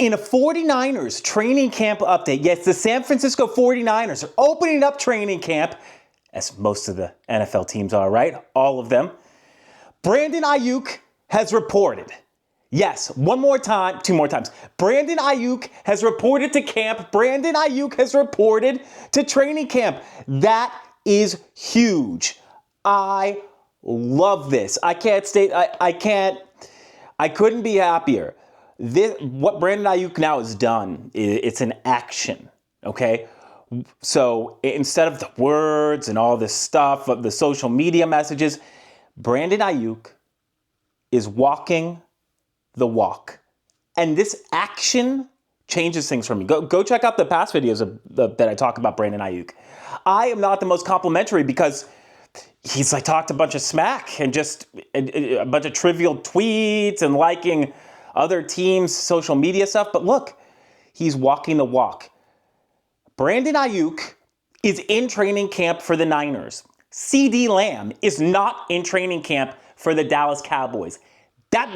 In a 49ers training camp update, yes, the San Francisco 49ers are opening up training camp, as most of the NFL teams are, right? All of them. Brandon Aiyuk has reported. Yes, one more time, two more times. Brandon Aiyuk has reported to camp. Brandon Aiyuk has reported to training camp. That is huge. I love this. I couldn't be happier. What Brandon Aiyuk now has done, it's an action, okay? So instead of the words and all this stuff, of the social media messages, Brandon Aiyuk is walking the walk. And this action changes things for me. Go check out the past videos that I talk about Brandon Aiyuk. I am not the most complimentary because he's like talked a bunch of smack and just a bunch of trivial tweets and liking other teams' social media stuff. But look, he's walking the walk. Brandon Aiyuk is in training camp for the Niners. CeeDee Lamb is not in training camp for the Dallas Cowboys.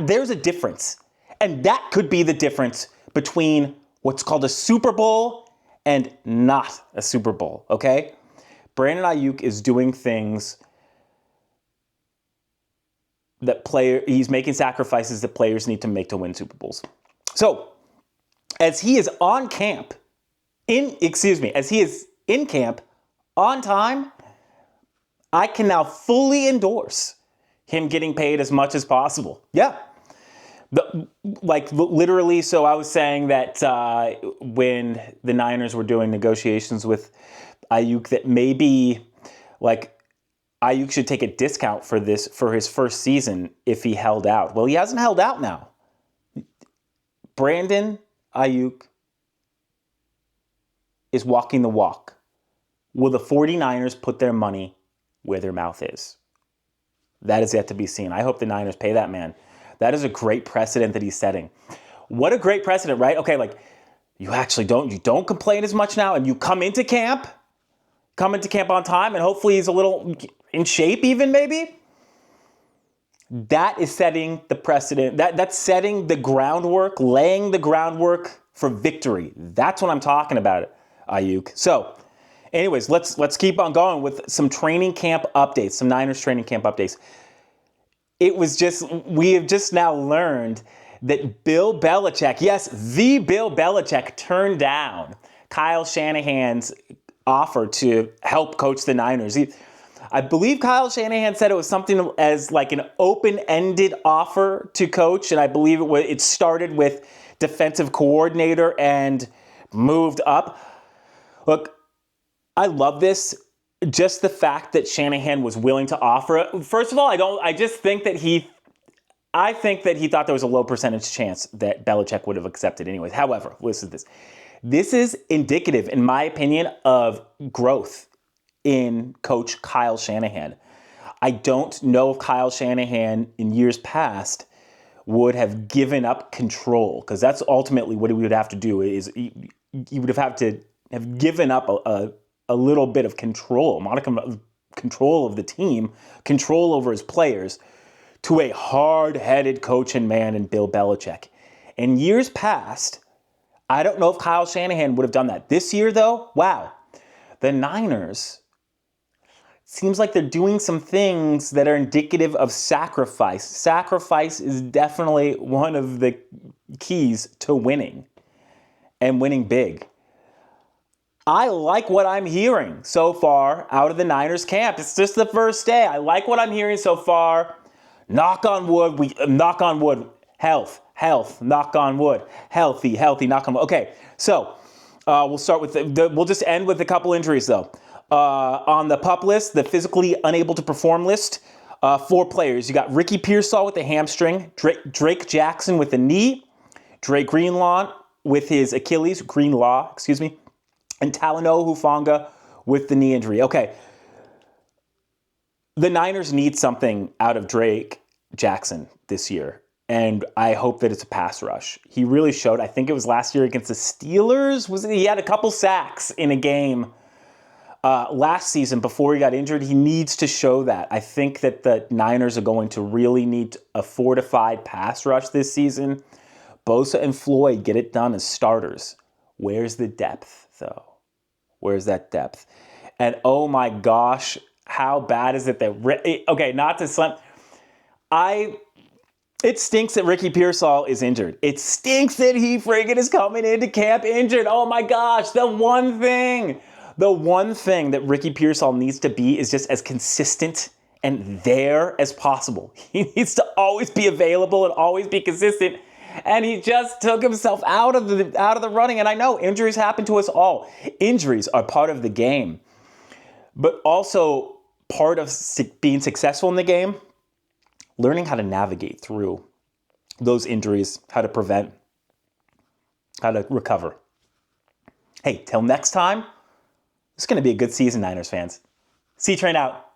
There's a difference. And that could be the difference between what's called a Super Bowl and not a Super Bowl, okay? Brandon Aiyuk is doing things he's making sacrifices that players need to make to win Super Bowls. So, as he is in camp on time, I can now fully endorse him getting paid as much as possible. Yeah. Literally, so I was saying that when the Niners were doing negotiations with Aiyuk, that maybe Aiyuk should take a discount for his first season if he held out. Well, he hasn't held out now. Brandon Aiyuk is walking the walk. Will the 49ers put their money where their mouth is? That is yet to be seen. I hope the Niners pay that man. That is a great precedent that he's setting. What a great precedent, right? Okay, you don't complain as much now, and you come into camp on time, and hopefully he's a little in shape even, maybe. That is setting the precedent. That's setting the groundwork, laying the groundwork for victory. That's what I'm talking about, Aiyuk. So, anyways, let's keep on going with some training camp updates, some Niners training camp updates. We have just now learned that Bill Belichick, yes, the Bill Belichick, turned down Kyle Shanahan's offer to help coach the Niners. I believe Kyle Shanahan said it was something as like an open-ended offer to coach, and I believe it started with defensive coordinator and moved up. Look, I love this. Just the fact that Shanahan was willing to offer it. First of all, I think that he thought there was a low percentage chance that Belichick would have accepted anyways. However, listen to this. This is indicative, in my opinion, of growth in Coach Kyle Shanahan. I don't know if Kyle Shanahan in years past would have given up control, because that's ultimately what he would have to do. Is he would have to have given up a little bit of control, modicum of control of the team, control over his players, to a hard-headed coach and man in Bill Belichick. In years past, I don't know if Kyle Shanahan would have done that. This year, though, wow. The Niners, seems like they're doing some things that are indicative of sacrifice. Sacrifice is definitely one of the keys to winning, and winning big. I like what I'm hearing so far out of the Niners camp. It's just the first day. I like what I'm hearing so far. Knock on wood. Health, knock on wood. Healthy, knock on wood. Okay, so we'll start with we'll just end with a couple injuries, though. On the PUP list, the physically unable to perform list, 4 players. You got Ricky Pearsall with the hamstring, Drake Jackson with the knee, Dre Greenlaw with his Achilles, and Talanoa Hufanga with the knee injury. Okay, the Niners need something out of Drake Jackson this year, and I hope that it's a pass rush. He really showed, I think it was last year against the Steelers, he had a couple sacks in a game last season before he got injured. He needs to show that. I think that the Niners are going to really need a fortified pass rush this season. Bosa and Floyd get it done as starters. Where's the depth, though? Where's that depth? And oh my gosh, how bad is it that... Okay, not to slam... It stinks that Ricky Pearsall is injured. It stinks that he friggin' is coming into camp injured. Oh my gosh, the one thing that Ricky Pearsall needs to be is just as consistent and there as possible. He needs to always be available and always be consistent. And he just took himself out of the running. And I know injuries happen to us all. Injuries are part of the game. But also part of being successful in the game, learning how to navigate through those injuries, how to prevent, how to recover. Hey, till next time, it's going to be a good season, Niners fans. C-Train out.